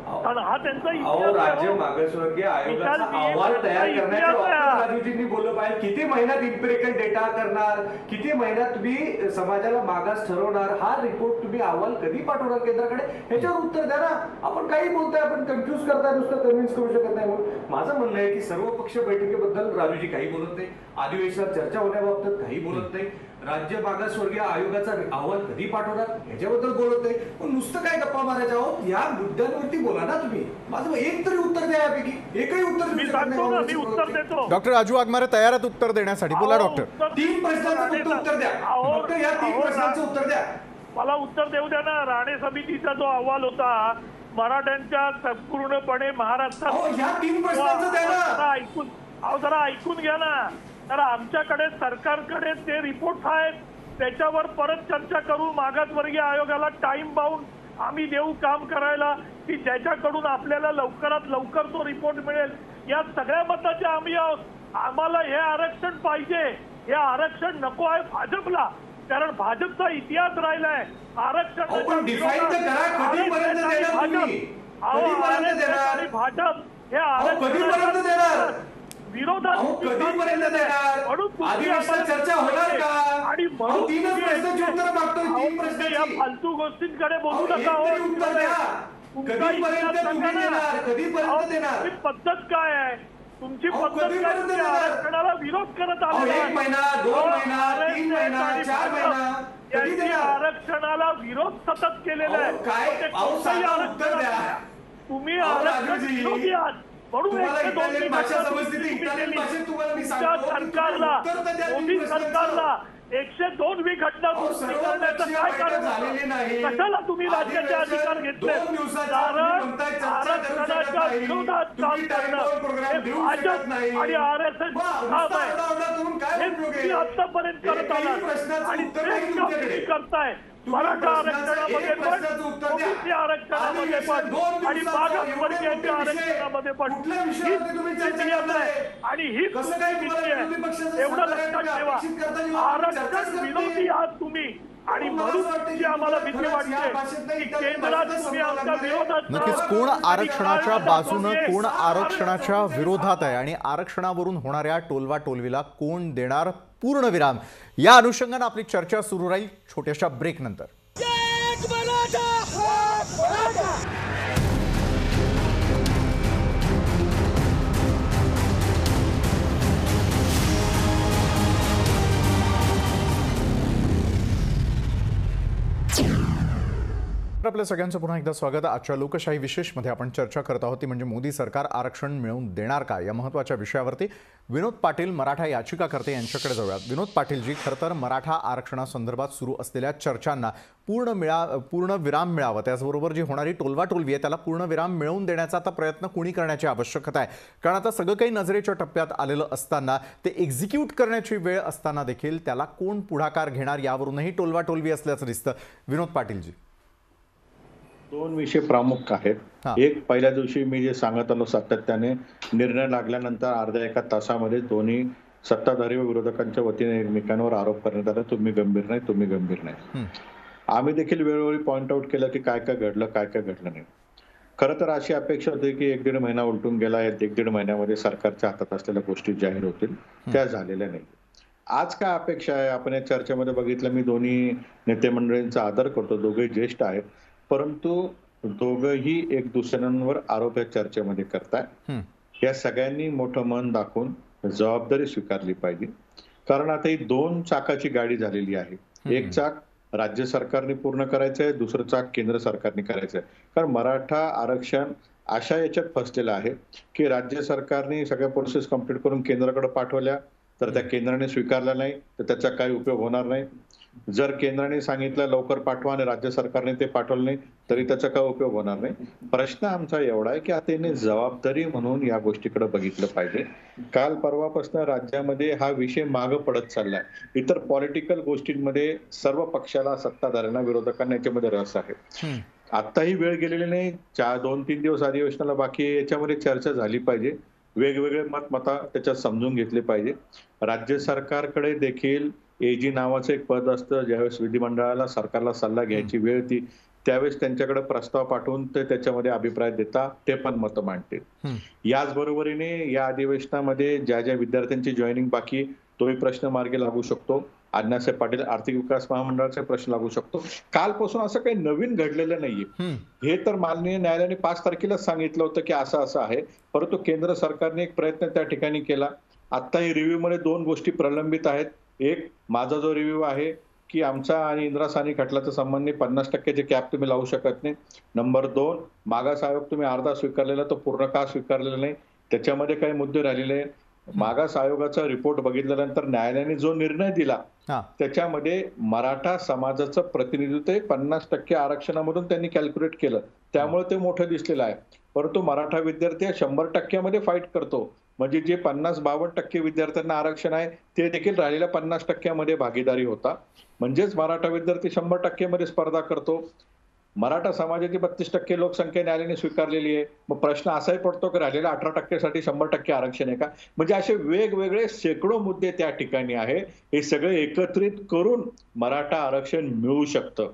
हा त्यांचा राज्य मागासवर्गीय आयोगाचा अहवाल तयार करण्याच्या राजूजींनी बोललं पाहिजे. किती महिन्यात इम्पिरिकल डेटा करणार, किती महिन्यात तुम्ही समाजाला मागास ठरवणार, हा रिपोर्ट तुम्ही अहवाल कधी पाठवणार केंद्राकडे, ह्याच्यावर उत्तर द्या ना. आपण काही बोलतोय, आपण कन्फ्युज करताय, नुसतं कन्व्हिन्स करू शकत नाही. म्हणून माझं म्हणणं आहे की सर्वपक्षीय बैठकीबद्दल राजूजी काही बोलत नाही, अधिवेशनात चर्चा होण्याबाबत काही बोलत नाही, राज्य मागासवर्गीय आयोगाचा अहवाल कधी पाठवणार ह्याच्याबद्दल बोलत नाही. पण नुसतं काय गप्पा मारायच्या आहोत, या मुद्द्यांवरती बोला ना तुम्ही. माझं एक तरी उत्तर द्या यापैकी. एकही उत्तर देतो. डॉक्टर राजू वाघमारे तयार आहेत उत्तर देण्यासाठी. बोला डॉक्टर. 3 प्रश्नांचं उत्तर द्या. फक्त या 3 प्रश्नांचं उत्तर द्या. मला उत्तर देऊ द्या ना. राणे समितीचा जो अहवाल होता मराठ्यांच्या संपूर्णपणे महाराष्ट्रात जरा ऐकून घ्या ना. तर आमच्याकडे सरकारकडे ते रिपोर्ट आहेत, त्याच्यावर परत चर्चा करू. मागासवर्गीय आयोगाला टाइम बाउंड आम्ही देऊ काम करायला, की ज्याच्याकडून आपल्याला लवकरात लवकर तो रिपोर्ट मिळेल. या सगळ्या मताचे आम्ही आहोत. आम्हाला हे आरक्षण पाहिजे. हे आरक्षण नको आहे भाजपला, कारण भाजपचा इतिहास राहिलाय आरक्षण. भाजप हे आरक्षण विरोधात आणि फालतू गोष्टींकडे बोलू नका. पद्धत काय आहे तुमची? पद्धत काय? तुम्ही आरक्षणाला विरोध करत यांनी आरक्षणाला विरोध सतत केलेला आहे. तुम्ही आरक्षण विरोधी आहात म्हणून सरकारला, मोदी सरकारला 102वी घटना दुरुस्ती करण्याचं काय कारण? कशाला तुम्ही राज्याचे अधिकार घेतले? कारण आरक्षणाच्या विरोधात काम करणं हे भाजप आणि RSS काम आहे. हे तुम्ही आतापर्यंत करत आलात आणि तेच काम तुम्ही करताय. मराठा आरक्षणामध्ये पण, ओबीसी आरक्षणामध्ये पण आणि मागासवर्गीयांच्या आरक्षणामध्ये पण हीच नियम आहे आणि हीच नीती आहे. एवढं लक्षात ठेवा. आरक्षण विरोधी आहात तुम्ही आणि म्हणून आम्हाला भीती वाटते की केंद्रात तुम्ही आमच्या विरोधात. नक्कीच कोण आरक्षणाच्या बाजूनं, कोण आरक्षणाच्या विरोधात आहे आणि आरक्षणावरून होणाऱ्या टोलवा टोलवीला कोण देणार पूर्णविराम, या अनुषंगाने आपली चर्चा सुरू राहील छोट्याशा ब्रेक नंतर. आपल्या सगळ्यांचं पुन्हा एकदा स्वागत. आजच्या लोकशाही विशेषमध्ये आपण चर्चा करत आहोत ती म्हणजे मोदी सरकार आरक्षण मिळवून देणार का या महत्त्वाच्या विषयावरती. विनोद पाटील मराठा याचिकाकर्ते यांच्याकडे जाऊयात. विनोद पाटीलजी, खरं तर मराठा आरक्षणासंदर्भात सुरू असलेल्या चर्चांना पूर्ण विराम मिळावा, त्याचबरोबर जी होणारी टोलवाटोलवी आहे त्याला पूर्ण विराम मिळवून देण्याचा आता प्रयत्न कुणी करण्याची आवश्यकता आहे. कारण आता सगळं काही नजरेच्या टप्प्यात आलेलं असताना, ते एक्झिक्यूट करण्याची वेळ असताना देखील त्याला कोण पुढाकार घेणार यावरूनही टोलवाटोलवी असल्याचं दिसतं. विनोद पाटीलजी, दोन विषय प्रमुख आहेत. एक, पहिल्या दिवशी मी जे सांगत आलो सातत्याने, निर्णय लागल्यानंतर अर्ध्या एका तासामध्ये दोन्ही सत्ताधारी व विरोधकांच्या वतीने एकमेकांवर आरोप करण्यात आला, तुम्ही गंभीर नाही, तुम्ही गंभीर नाही. आम्ही देखील वेळोवेळी पॉइंट आउट केलं की काय काय घडलं, काय काय घडलं नाही. खरं तर अशी अपेक्षा होती की 1-1.5 महिना उलटून गेला, 1-1.5 महिन्यामध्ये सरकारच्या हातात असलेल्या गोष्टी जाहीर होतील, त्या झालेल्या नाही. आज काय अपेक्षा आहे? आपण या चर्चेमध्ये बघितलं, मी दोन्ही नेते मंडळींचा आदर करतो, दोघे ज्येष्ठ आहेत, परंतु दोघंही एक दुसऱ्यांवर आरोप या चर्चेमध्ये करताय. या सगळ्यांनी मोठं मन दाखवून जबाबदारी स्वीकारली पाहिजे. कारण आता ही 2 चाकाची गाडी झालेली आहे. एक चाक राज्य सरकारने पूर्ण करायचं आहे, दुसरं चाक केंद्र सरकारने करायचं आहे. कारण मराठा आरक्षण अशा याच्यात फसलेलं आहे की राज्य सरकारने सगळ्या प्रोसेस कंप्लीट करून केंद्राकडे पाठवल्या, तर त्या केंद्राने स्वीकारल्या नाही तर त्याचा काही उपयोग होणार नाही. जर केंद्राने सांगितलं लवकर पाठवा आणि राज्य सरकारने ते पाठवलं नाही तरी त्याचा काय उपयोग होणार नाही. प्रश्न आमचा एवढा आहे की आता याने जबाबदारी म्हणून या गोष्टीकडे बघितलं पाहिजे. काल परवापासून राज्यामध्ये हा विषय मागं पडत चाललाय. इतर पॉलिटिकल गोष्टींमध्ये सर्व पक्षाला, सत्ताधाऱ्यांना, विरोधकांना याच्यामध्ये रस आहे. आताही वेळ गेलेली नाही, 2-3 दिवस अधिवेशनाला बाकी, याच्यामध्ये चर्चा झाली पाहिजे. वेगवेगळे मत त्याच्यात समजून घेतले पाहिजे. राज्य सरकारकडे देखील एजी नावाचं एक पद असतं. ज्यावेळेस विधिमंडळाला सरकारला सल्ला घ्यायची वेळ ती, त्यावेळेस त्यांच्याकडे प्रस्ताव पाठवून ते त्याच्यामध्ये अभिप्राय देता, ते पण मत मांडतील. याच बरोबरीने या अधिवेशनामध्ये ज्या ज्या विद्यार्थ्यांची जॉईनिंग बाकी, तोही प्रश्न मार्गी लागू शकतो. अण्णासाहेब पाटील आर्थिक विकास महामंडळाचा प्रश्न लागू शकतो. कालपासून असं काही नवीन घडलेलं नाहीये. हे तर माननीय न्यायालयाने 5 तारखेला सांगितलं होतं की असं असं आहे, परंतु केंद्र सरकारने एक प्रयत्न त्या ठिकाणी केला. आता ही रिव्ह्यू मध्ये 2 गोष्टी प्रलंबित आहेत. एक, माझा जो रिव्ह्यू आहे की आमचा आणि इंदिरा सानी खटल्याचा संबंध 50% कॅप तुम्ही लावू शकत नाही. नंबर 2, मागास आयोग तुम्ही अर्धा स्वीकारलेला, तो पूर्ण का स्वीकारलेला नाही, त्याच्यामध्ये काही मुद्दे राहिलेले. मागास आयोगाचा रिपोर्ट बघितल्यानंतर न्यायालयाने जो निर्णय दिला त्याच्यामध्ये मराठा समाजाचं प्रतिनिधित्व 50% आरक्षणामधून त्यांनी कॅल्क्युलेट केलं, त्यामुळे ते मोठं दिसलेलं आहे. परंतु मराठा विद्यार्थी 100% फाईट करतो, म्हणजे जे 50-52% विद्यार्थ्यांना आरक्षण आहे ते देखील राहिलेल्या 50% भागीदारी होता. म्हणजेच मराठा विद्यार्थी 100% स्पर्धा करतो. मराठा समाजाची 32% लोकसंख्या न्यायालयाने स्वीकारलेली आहे. मग प्रश्न असाही पडतो की राहिलेल्या 18% 100% आरक्षण आहे का? म्हणजे असे वेगवेगळे शेकडो मुद्दे त्या ठिकाणी आहे. हे सगळे एकत्रित करून मराठा आरक्षण मिळू शकतं.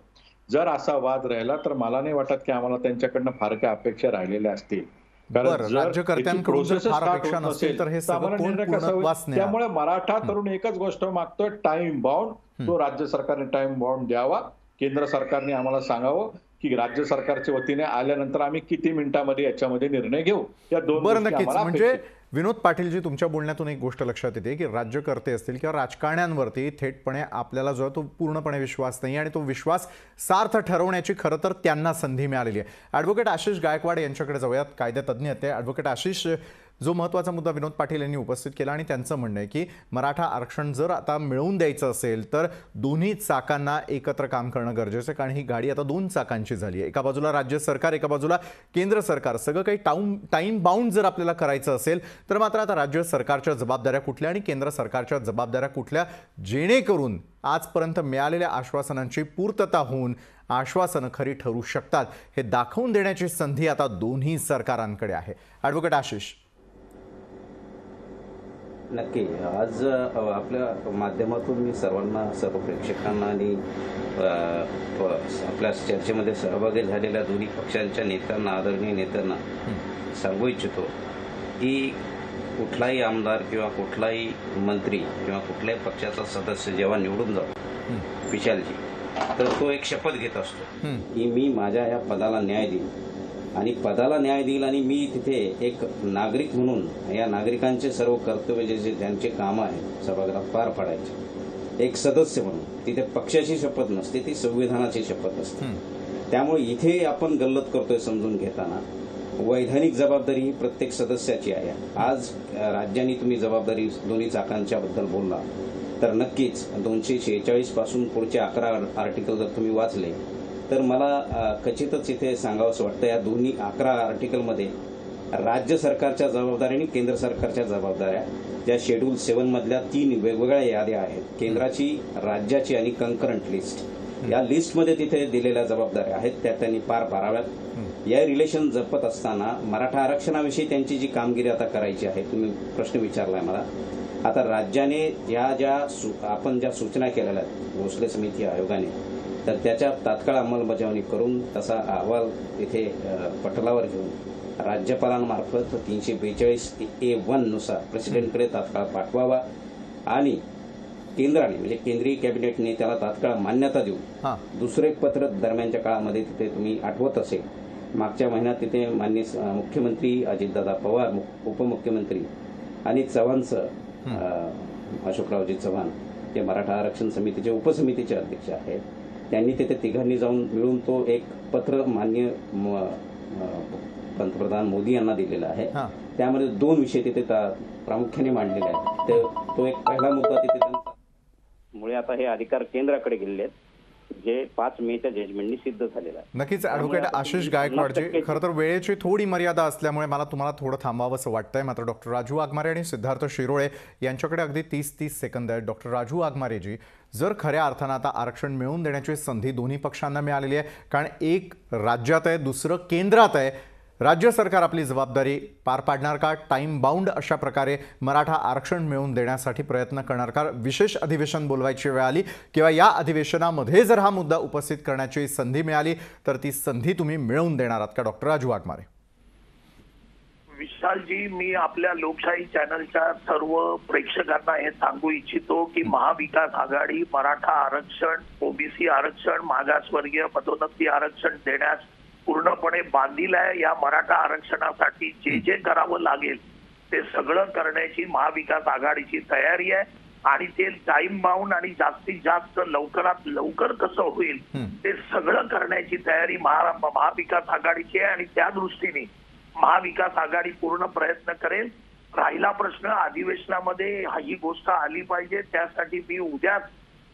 जर असा वाद राहिला तर मला नाही वाटत की आम्हाला त्यांच्याकडनं फार काही अपेक्षा राहिलेल्या असतील. राज्यकर्त्यांकडून जर फार अपेक्षा नसेल तर हे सगळं कोण पूर्णत्वास नेणार? त्यामुळे मराठा तरुण एकच गोष्ट मागतोय, टाइम बाउंड. तो राज्य सरकारने टाइम बाउंड द्यावा. केंद्र सरकारने आम्हाला सांगावं की राज्य सरकारच्या वतीने आल्यानंतर आम्ही किती मिनिटांमध्ये याच्यामध्ये निर्णय घेऊ. या दोन बरं, नक्कीच. म्हणजे विनोद पाटीलजी, तुमच्या बोलण्यातून एक गोष्ट लक्षात येते की राज्यकर्ते असतील किंवा राजकारण्यांवरती थेटपणे आपल्याला जो तो पूर्णपणे विश्वास नाही आणि तो विश्वास सार्थ ठरवण्याची खरं तर त्यांना संधी मिळालेली आहे. ॲडव्होकेट आशिष गायकवाड यांच्याकडे जाऊयात, कायदेतज्ञ आहेत ते. ॲडव्होकेट आशिष, जो महत्त्वाचा मुद्दा विनोद पाटील यांनी उपस्थित केला आणि त्यांचं म्हणणं आहे की मराठा आरक्षण जर आता मिळवून द्यायचं असेल तर दोन्ही चाकांना एकत्र काम करणं गरजेचं आहे, कारण ही गाडी आता 2 चाकांची झाली आहे. एका बाजूला राज्य सरकार, एका बाजूला केंद्र सरकार. सगळं काही टाईम बाउंड जर आपल्याला करायचं असेल तर मात्र आता राज्य सरकारच्या जबाबदाऱ्या कुठल्या आणि केंद्र सरकारच्या जबाबदाऱ्या कुठल्या, जेणेकरून आजपर्यंत मिळालेल्या आश्वासनांची पूर्तता होऊन आश्वासनं खरी ठरू शकतात हे दाखवून देण्याची संधी आता दोन्ही सरकारांकडे आहे. ॲडव्होकेट आशिष. नक्की. आज आपल्या माध्यमातून मी सर्व प्रेक्षकांना आणि आपल्या चर्चेमध्ये सहभागी झालेल्या दोन्ही पक्षांच्या नेत्यांना, आदरणीय नेत्यांना सांगू इच्छितो की कुठलाही आमदार किंवा कुठलाही मंत्री किंवा कुठल्याही पक्षाचा सदस्य जेव्हा निवडून जातो विशालजी, तर तो एक शपथ घेत असतो की मी माझ्या या पदाला न्याय देईन आणि पदाला न्याय देईल आणि मी तिथे एक नागरिक म्हणून या नागरिकांचे सर्व कर्तव्य जे त्यांचे कामं आहेत सभागृहात पार पाडायचे, एक सदस्य म्हणून तिथे पक्षाची शपथ नसते, ती संविधानाची शपथ असते. त्यामुळे इथे आपण गल्लत करतोय समजून घेताना वैधानिक जबाबदारी ही प्रत्येक सदस्याची आहे. आज राज्यांनी तुम्ही जबाबदारी दोन्ही चाकांच्या बद्दल बोलला तर नक्कीच 246 पासून पुढचे 11 आर्टिकल जर तुम्ही वाचले तर मला खचितच इथे सांगावंसं वाटतं, या दोन्ही 11 आर्टिकलमध्ये राज्य सरकारच्या जबाबदाऱ्या आणि केंद्र सरकारच्या जबाबदाऱ्या, ज्या शेड्यूल 7 मधल्या 3 वेगवेगळ्या याद्या आहेत, केंद्राची, राज्याची आणि कंकरंट लिस्ट, या लिस्टमध्ये तिथे दिलेल्या जबाबदाऱ्या आहेत त्या त्यांनी पार पाडाव्यात. या रिलेशन जपत असताना मराठा आरक्षणाविषयी त्यांची जी कामगिरी आता करायची आहे, तुम्ही प्रश्न विचारलाय मला. आता राज्याने आपण ज्या सूचना केलेल्या आहेत भोसले समिती आयोगाने, तर त्याच्या तात्काळ अंमलबजावणी करून तसा अहवाल तिथे पटलावर घेऊन राज्यपालांमार्फत 342A1 नुसार प्रेसिडेंटकडे तात्काळ पाठवावा आणि केंद्राने म्हणजे केंद्रीय कॅबिनेटने त्याला तात्काळ मान्यता देऊन दुसरे पत्र दरम्यानच्या काळामध्ये तिथे तुम्ही आठवत असेल मागच्या महिन्यात तिथे माननीय मुख्यमंत्री अजितदादा पवार, उपमुख्यमंत्री आणि चव्हाणचं अशोकरावजी चव्हाण, जे मराठा आरक्षण समितीचे उपसमितीचे अध्यक्ष आहेत, त्यांनी तिथे तिघांनी जाऊन मिळून तो एक पत्र माननीय पंतप्रधान मोदी यांना दिलेला आहे. त्यामध्ये 2 विषय तिथे प्रामुख्याने मांडलेले आहेत. तो एक पहिला मुद्दा तिथे मुळे आता हे अधिकार केंद्राकडे गेलेले आहेत, जे 5 मेच्या जजमेंटनी सिद्ध झालेलं आहे. नक्कीच. ॲडव्होकेट आशिष गायकवाडजी, खरं तर वेळेची थोडी मर्यादा असल्यामुळे मला तुम्हाला थोडं थांबावंसं वाटतंय. मात्र डॉक्टर राजू वाघमारे आणि सिद्धार्थ शिरोळे यांच्याकडे अगदी 30 सेकंद आहेत. डॉक्टर राजू वाघमारेजी, जर खऱ्या अर्थानं आता आरक्षण मिळवून देण्याची संधी दोन्ही पक्षांना मिळालेली आहे, कारण एक राज्यात आहे, दुसरं केंद्रात आहे, राज्य सरकार आपली जबाबदारी पार पाडणार का? टाइम बाउंड अशा प्रकारे मराठा आरक्षण मिळवून देण्यासाठी प्रयत्न करणार का? विशेष अधिवेशन बोलवायची वेळ आली किंवा या अधिवेशनामध्ये जर हा मुद्दा उपस्थित करण्याची संधी मिळाली तर ती संधी तुम्ही मिळवून देणार आहात का? डॉक्टर राजू वाघमारे. विशालजी, मी आपल्या लोकशाही चॅनलच्या सर्व प्रेक्षकांना हे सांगू इच्छितो की महाविकास आघाडी मराठा आरक्षण, ओबीसी आरक्षण, मागासवर्गीय पदोन्नती आरक्षण देण्यास पूर्णपणे बांधील आहे. या मराठा आरक्षणासाठी जे करावं लागेल ते सगळं करण्याची महाविकास आघाडीची तयारी आहे आणि ते टाइम बाउंड आणि जास्तीत जास्त लवकरात लवकर कसं होईल ते सगळं करण्याची तयारी महाविकास आघाडीची आहे आणि त्या दृष्टीने महाविकास आघाडी पूर्ण प्रयत्न करेल. राहिला प्रश्न अधिवेशनामध्ये ही गोष्ट आली पाहिजे, त्यासाठी मी उद्याच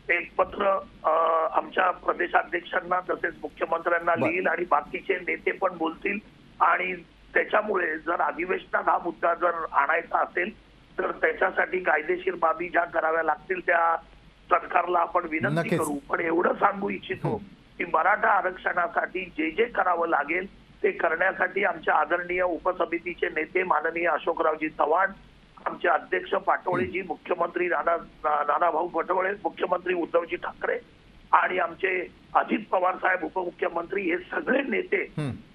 एक पत्र आमच्या प्रदेशाध्यक्षांना तसेच मुख्यमंत्र्यांना लिहिल आणि बाकीचे नेते पण बोलतील आणि त्याच्यामुळे जर अधिवेशनात हा मुद्दा जर आणायचा असेल तर त्याच्यासाठी कायदेशीर बाबी ज्या कराव्या लागतील त्या सरकारला आपण विनंती करू. पण एवढं सांगू इच्छितो की मराठा आरक्षणासाठी जे जे करावं लागेल ते करण्यासाठी आमच्या आदरणीय उपसमितीचे नेते माननीय अशोकरावजी चव्हाण, आमचे अध्यक्ष पाटोळेजी, मुख्यमंत्री नानाभाऊ पटोळे, मुख्यमंत्री उद्धवजी ठाकरे आणि आमचे अजित पवार साहेब उपमुख्यमंत्री हे सगळे नेते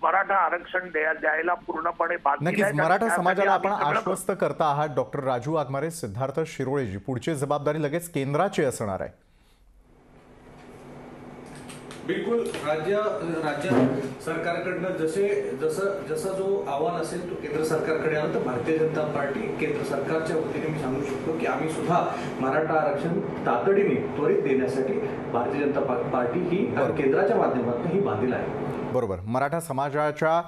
मराठा आरक्षण द्यायला पूर्णपणे बांधील आहेत. नक्कीच मराठा समाजाला आपण आश्वस्त करता आहात. डॉक्टर राजू वाघमारे, सिद्धार्थ शिरोळेजी, पुढची जबाबदारी लगेच केंद्राची असणार आहे. बिलकुल राज्य सरकारकडनं जसं जो आव्हान असेल तो केंद्र सरकारकडे आला तर भारतीय जनता पार्टी केंद्र सरकारच्या वतीने मी सांगू शकतो की आम्ही सुद्धा मराठा आरक्षण तातडीने त्वरित देण्यासाठी भारतीय जनता पार्टी ही केंद्राच्या माध्यमातून ही बांधील आहे. बरोबर. मराठा समाजाच्या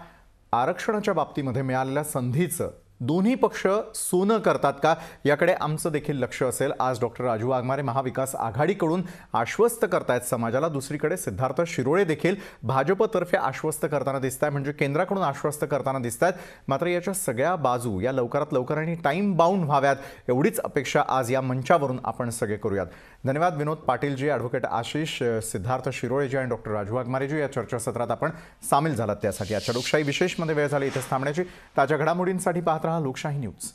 आरक्षणाच्या बाबतीमध्ये मिळालेल्या संधीचं दोन्ही पक्ष सोनं करतात का याकडे आमचं देखील लक्ष असेल. आज डॉक्टर राजू वाघमारे महाविकास आघाडीकडून आश्वस्त करतायत समाजाला. दुसरीकडे सिद्धार्थ शिरोळे देखील भाजपतर्फे आश्वस्त करताना दिसत आहे, म्हणजे केंद्राकडून आश्वस्त करताना दिसत आहेत. मात्र याच्या सगळ्या बाजू या लवकरात लवकर आणि टाईम बाउंड व्हाव्यात एवढीच अपेक्षा आज या मंचावरून आपण सगळे करूयात. धन्यवाद विनोद पाटीलजी, ॲडव्होकेट आशिष, सिद्धार्थ शिरोळेजी आणि डॉक्टर राजू वाघमारेजी या चर्चासत्रात आपण सामील झालात त्यासाठी. आजच्या लोकशाही विशेषमध्ये वेळ झाली इथेच थांबण्याची. ताज्या घडामोडींसाठी पाहत रहा लोकशाही न्यूज.